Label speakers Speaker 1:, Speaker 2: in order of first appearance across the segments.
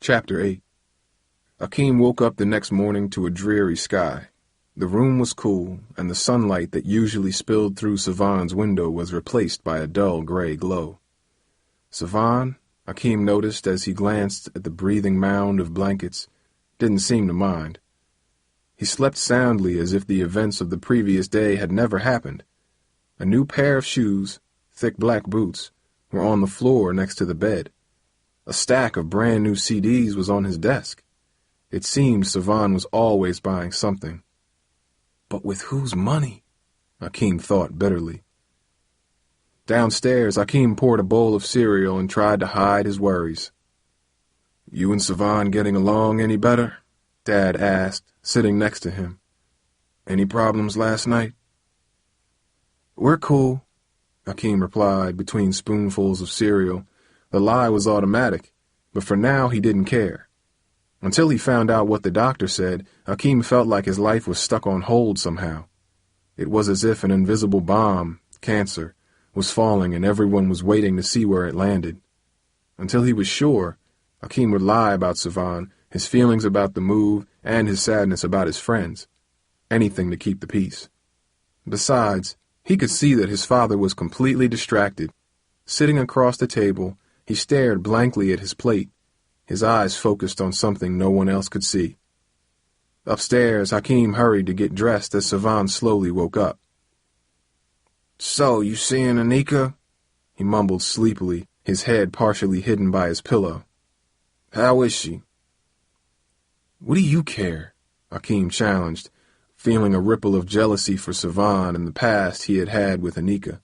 Speaker 1: Chapter 8. Akeem woke up the next morning to a dreary sky. The room was cool, and the sunlight that usually spilled through Savan's window was replaced by a dull gray glow. Savan, Akeem noticed as he glanced at the breathing mound of blankets, didn't seem to mind. He slept soundly as if the events of the previous day had never happened. A new pair of shoes, thick black boots, were on the floor next to the bed. A stack of brand-new CDs was on his desk. It seemed Savan was always buying something. But with whose money? Akeem thought bitterly. Downstairs, Akeem poured a bowl of cereal and tried to hide his worries. "You and Savan getting along any better?" Dad asked, sitting next to him. "Any problems last night?" "We're cool," Akeem replied between spoonfuls of cereal. The lie was automatic, but for now he didn't care. Until he found out what the doctor said, Akeem felt like his life was stuck on hold somehow. It was as if an invisible bomb, cancer, was falling and everyone was waiting to see where it landed. Until he was sure, Akeem would lie about Savan, his feelings about the move, and his sadness about his friends. Anything to keep the peace. Besides, he could see that his father was completely distracted. Sitting across the table, he stared blankly at his plate, his eyes focused on something no one else could see. Upstairs, Akeem hurried to get dressed as Savan slowly woke up. "So, you seeing Anika?" He mumbled sleepily, his head partially hidden by his pillow. "How is she?" "What do you care?" Akeem challenged, feeling a ripple of jealousy for Savan and the past he had had with Anika.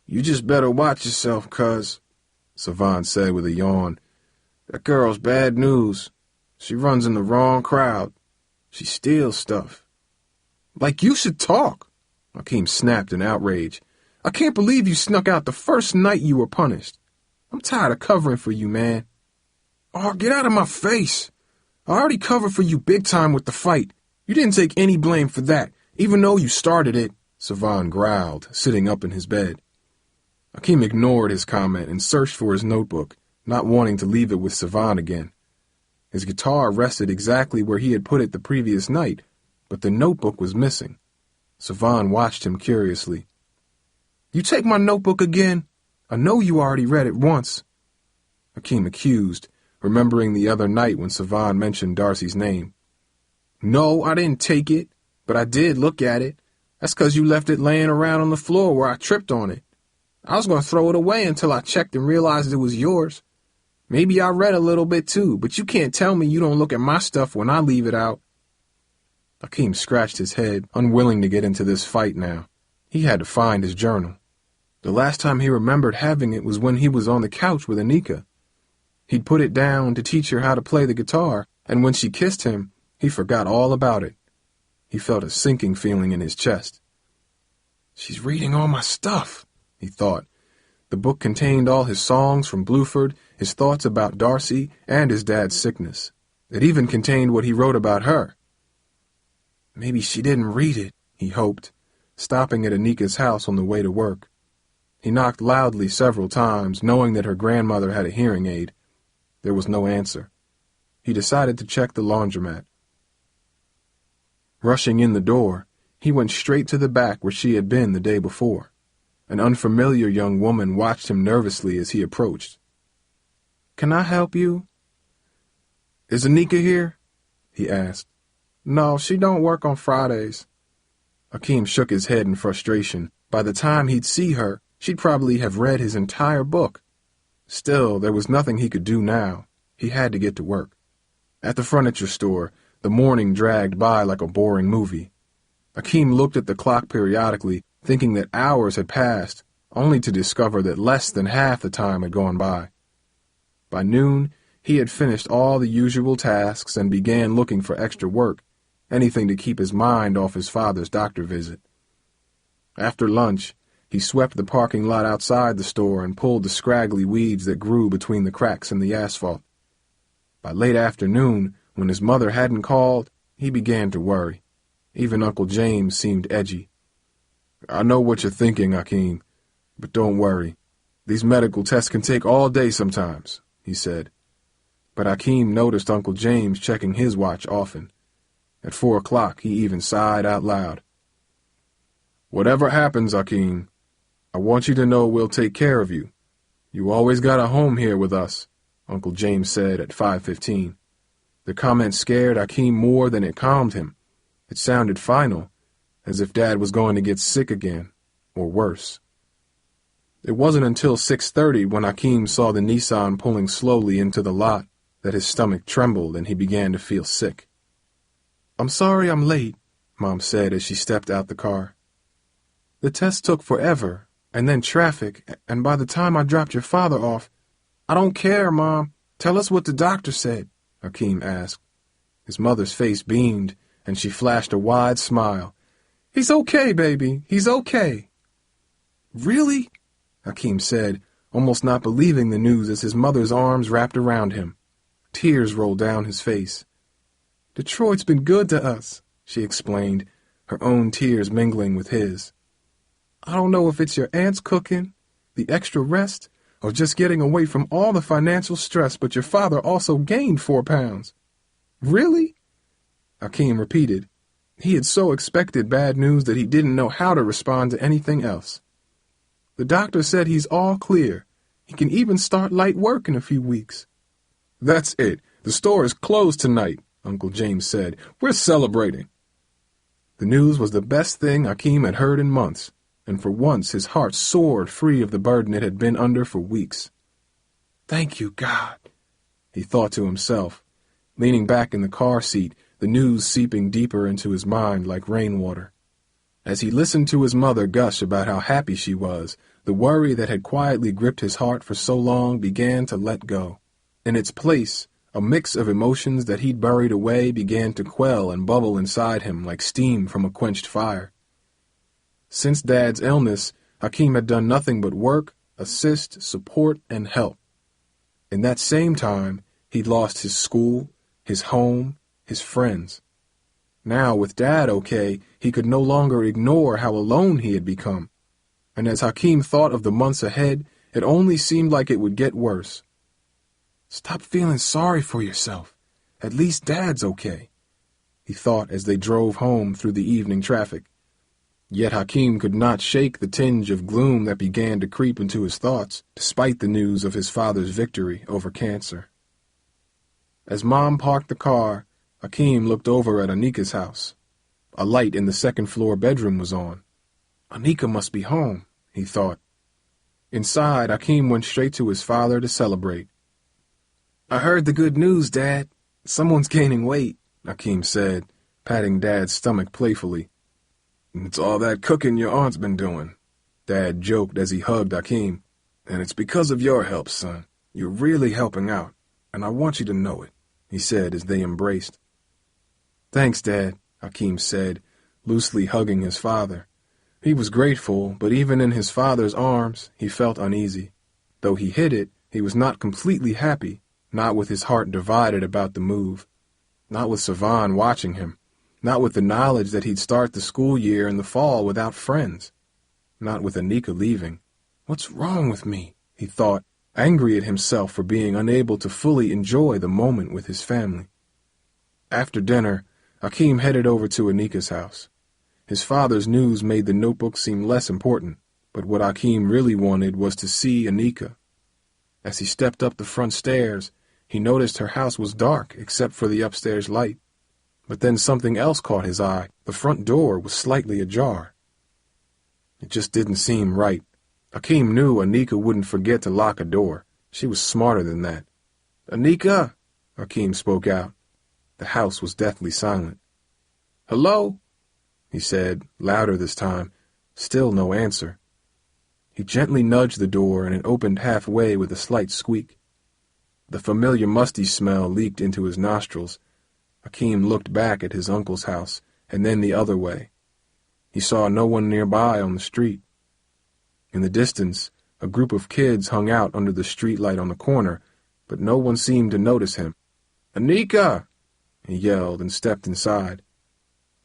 Speaker 1: "You just better watch yourself, cuz," Savan said with a yawn. "That girl's bad news. She runs in the wrong crowd. She steals stuff." "Like you should talk," Akeem snapped in outrage. "I can't believe you snuck out the first night you were punished. I'm tired of covering for you, man." "Oh, get out of my face. I already covered for you big time with the fight. You didn't take any blame for that, even though you started it," Savan growled, sitting up in his bed. Akeem ignored his comment and searched for his notebook, not wanting to leave it with Savan again. His guitar rested exactly where he had put it the previous night, but the notebook was missing. Savan watched him curiously. "You take my notebook again? I know you already read it once," Akeem accused, remembering the other night when Savan mentioned Darcy's name. "No, I didn't take it, but I did look at it. That's 'cause you left it laying around on the floor where I tripped on it. I was going to throw it away until I checked and realized it was yours. Maybe I read a little bit too, but you can't tell me you don't look at my stuff when I leave it out." Akeem scratched his head, unwilling to get into this fight now. He had to find his journal. The last time he remembered having it was when he was on the couch with Anika. He'd put it down to teach her how to play the guitar, and when she kissed him, he forgot all about it. He felt a sinking feeling in his chest. "She's reading all my stuff," he thought. The book contained all his songs from Bluford, his thoughts about Darcy, and his dad's sickness. It even contained what he wrote about her. Maybe she didn't read it, he hoped, stopping at Anika's house on the way to work. He knocked loudly several times, knowing that her grandmother had a hearing aid. There was no answer. He decided to check the laundromat. Rushing in the door, he went straight to the back where she had been the day before. An unfamiliar young woman watched him nervously as he approached. "Can I help you?" "Is Anika here?" he asked. "No, she don't work on Fridays." Akeem shook his head in frustration. By the time he'd see her, she'd probably have read his entire book. Still, there was nothing he could do now. He had to get to work. At the furniture store, the morning dragged by like a boring movie. Akeem looked at the clock periodically, thinking that hours had passed, only to discover that less than half the time had gone by. By noon, he had finished all the usual tasks and began looking for extra work, anything to keep his mind off his father's doctor visit. After lunch, he swept the parking lot outside the store and pulled the scraggly weeds that grew between the cracks in the asphalt. By late afternoon, when his mother hadn't called, he began to worry. Even Uncle James seemed edgy. "I know what you're thinking, Akeem, but don't worry. These medical tests can take all day sometimes," he said. but Hakeem noticed Uncle James checking his watch often. At 4 o'clock, he even sighed out loud. "Whatever happens, Hakeem, I want you to know we'll take care of you. You always got a home here with us," Uncle James said at 5:15. The comment scared Hakeem more than it calmed him. It sounded final, as if Dad was going to get sick again, or worse. It wasn't until 6:30 when Hakeem saw the Nissan pulling slowly into the lot that his stomach trembled and he began to feel sick. "I'm sorry I'm late," Mom said as she stepped out the car. "The test took forever, and then traffic, and by the time I dropped your father off—" "I don't care, Mom. Tell us what the doctor said," Hakeem asked. His mother's face beamed, and she flashed a wide smile. "He's okay, baby. He's okay." "Really?" Hakeem said, almost not believing the news as his mother's arms wrapped around him. Tears rolled down his face. "Detroit's been good to us," she explained, her own tears mingling with his. "I don't know if it's your aunt's cooking, the extra rest, or just getting away from all the financial stress, but your father also gained 4 pounds. "Really?" Hakeem repeated. He had so expected bad news that he didn't know how to respond to anything else. "The doctor said he's all clear. He can even start light work in a few weeks." "That's it. The store is closed tonight," Uncle James said. "We're celebrating." The news was the best thing Hakeem had heard in months, and for once his heart soared free of the burden it had been under for weeks. "Thank you, God," he thought to himself, leaning back in the car seat, the news seeping deeper into his mind like rainwater. As he listened to his mother gush about how happy she was, the worry that had quietly gripped his heart for so long began to let go. In its place, a mix of emotions that he'd buried away began to quell and bubble inside him like steam from a quenched fire. Since Dad's illness, Hakeem had done nothing but work, assist, support, and help. In that same time, he'd lost his school, his home, his friends. Now, with Dad okay, he could no longer ignore how alone he had become. And as Hakeem thought of the months ahead, it only seemed like it would get worse. "Stop feeling sorry for yourself. At least Dad's okay," he thought as they drove home through the evening traffic. Yet Hakeem could not shake the tinge of gloom that began to creep into his thoughts, despite the news of his father's victory over cancer. As Mom parked the car, Hakeem looked over at Anika's house. A light in the second-floor bedroom was on. Anika must be home, he thought. Inside, Hakeem went straight to his father to celebrate. "I heard the good news, Dad. Someone's gaining weight," Hakeem said, patting Dad's stomach playfully. "It's all that cooking your aunt's been doing," Dad joked as he hugged Hakeem. "And it's because of your help, son. You're really helping out, and I want you to know it," he said as they embraced. "Thanks, Dad," Hakeem said, loosely hugging his father. He was grateful, but even in his father's arms, he felt uneasy. Though he hid it, he was not completely happy, not with his heart divided about the move, not with Savan watching him, not with the knowledge that he'd start the school year in the fall without friends, not with Anika leaving. "What's wrong with me?" he thought, angry at himself for being unable to fully enjoy the moment with his family. After dinner, Hakeem headed over to Anika's house. His father's news made the notebook seem less important, but what Hakeem really wanted was to see Anika. As he stepped up the front stairs, he noticed her house was dark except for the upstairs light. But then something else caught his eye. The front door was slightly ajar. It just didn't seem right. Hakeem knew Anika wouldn't forget to lock a door. She was smarter than that. "Anika!" Hakeem spoke out. The house was deathly silent. "Hello?" he said, louder this time. Still no answer. He gently nudged the door, and it opened halfway with a slight squeak. The familiar musty smell leaked into his nostrils. Hakeem looked back at his uncle's house, and then the other way. He saw no one nearby on the street. In the distance, a group of kids hung out under the streetlight on the corner, but no one seemed to notice him. "Anika!" he yelled and stepped inside.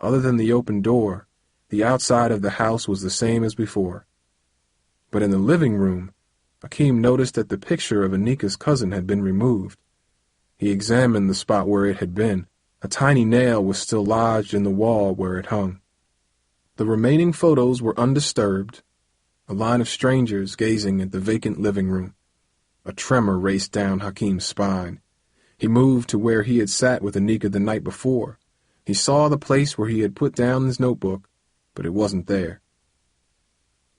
Speaker 1: Other than the open door, the outside of the house was the same as before. But in the living room, Hakeem noticed that the picture of Anika's cousin had been removed. He examined the spot where it had been. A tiny nail was still lodged in the wall where it hung. The remaining photos were undisturbed, a line of strangers gazing at the vacant living room. A tremor raced down Hakim's spine. He moved to where he had sat with Anika the night before. He saw the place where he had put down his notebook, but it wasn't there.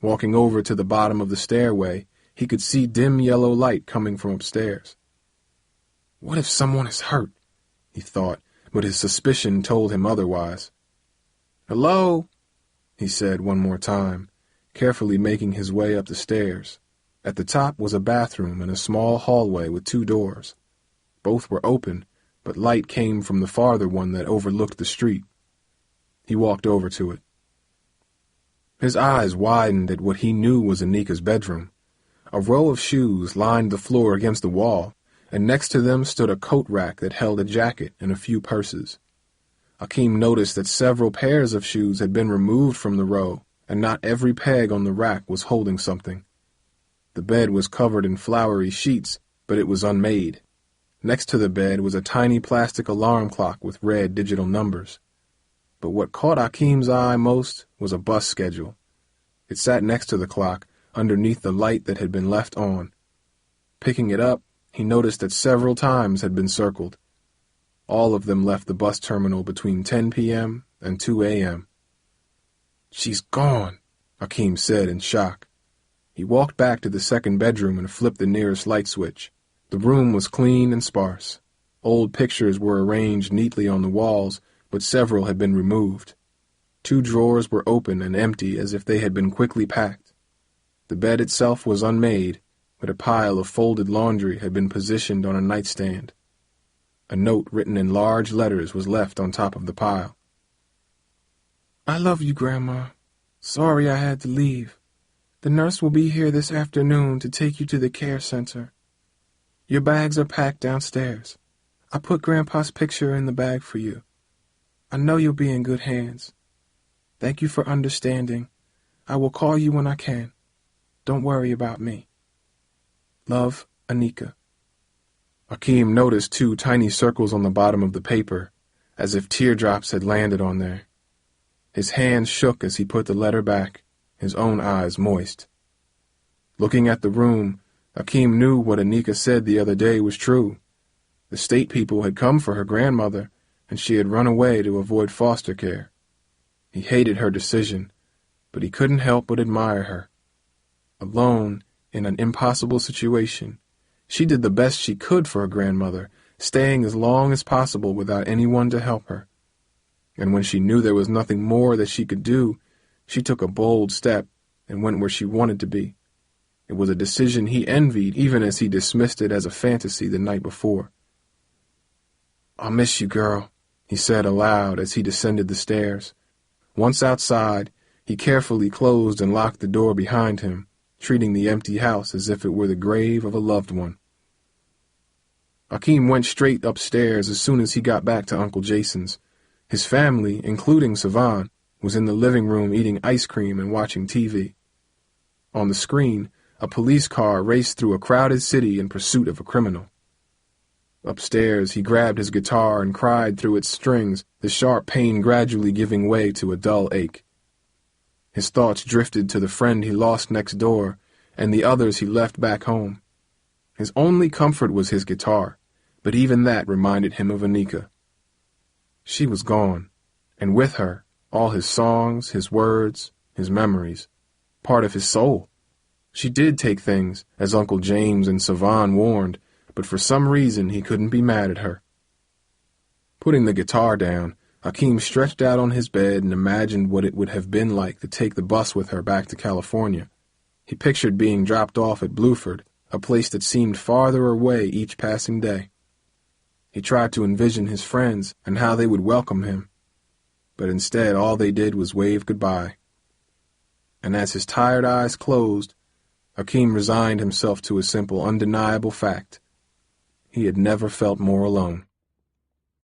Speaker 1: Walking over to the bottom of the stairway, he could see dim yellow light coming from upstairs. What if someone is hurt? He thought, but his suspicion told him otherwise. Hello? He said one more time, carefully making his way up the stairs. At the top was a bathroom and a small hallway with 2 doors. Both were open, but light came from the farther one that overlooked the street. He walked over to it. His eyes widened at what he knew was Anika's bedroom. A row of shoes lined the floor against the wall, and next to them stood a coat rack that held a jacket and a few purses. Hakim noticed that several pairs of shoes had been removed from the row, and not every peg on the rack was holding something. The bed was covered in flowery sheets, but it was unmade. Next to the bed was a tiny plastic alarm clock with red digital numbers. But what caught Hakim's eye most was a bus schedule. It sat next to the clock, underneath the light that had been left on. Picking it up, he noticed that several times had been circled. All of them left the bus terminal between 10 p.m. and 2 a.m. She's gone, Hakim said in shock. He walked back to the second bedroom and flipped the nearest light switch. The room was clean and sparse. Old pictures were arranged neatly on the walls, but several had been removed. 2 drawers were open and empty as if they had been quickly packed. The bed itself was unmade, but a pile of folded laundry had been positioned on a nightstand. A note written in large letters was left on top of the pile. I love you, Grandma. Sorry I had to leave. The nurse will be here this afternoon to take you to the care center. Your bags are packed downstairs. I put Grandpa's picture in the bag for you. I know you'll be in good hands. Thank you for understanding. I will call you when I can. Don't worry about me. Love, Anika. Hakim noticed 2 tiny circles on the bottom of the paper, as if teardrops had landed on there. His hands shook as he put the letter back, his own eyes moist. Looking at the room, Hakim knew what Anika said the other day was true. The state people had come for her grandmother, and she had run away to avoid foster care. He hated her decision, but he couldn't help but admire her. Alone, in an impossible situation, she did the best she could for her grandmother, staying as long as possible without anyone to help her. And when she knew there was nothing more that she could do, she took a bold step and went where she wanted to be. It was a decision he envied, even as he dismissed it as a fantasy the night before. I'll miss you, girl, he said aloud as he descended the stairs. Once outside, he carefully closed and locked the door behind him, treating the empty house as if it were the grave of a loved one. Hakim went straight upstairs as soon as he got back to Uncle Jason's. His family, including Savan, was in the living room eating ice cream and watching TV. On the screen, a police car raced through a crowded city in pursuit of a criminal. Upstairs, he grabbed his guitar and cried through its strings, the sharp pain gradually giving way to a dull ache. His thoughts drifted to the friend he lost next door and the others he left back home. His only comfort was his guitar, but even that reminded him of Anika. She was gone, and with her, all his songs, his words, his memories, part of his soul. She did take things, as Uncle James and Savan warned, but for some reason he couldn't be mad at her. Putting the guitar down, Hakim stretched out on his bed and imagined what it would have been like to take the bus with her back to California. He pictured being dropped off at Bluford, a place that seemed farther away each passing day. He tried to envision his friends and how they would welcome him, but instead all they did was wave goodbye. And as his tired eyes closed, Hakim resigned himself to a simple, undeniable fact. He had never felt more alone.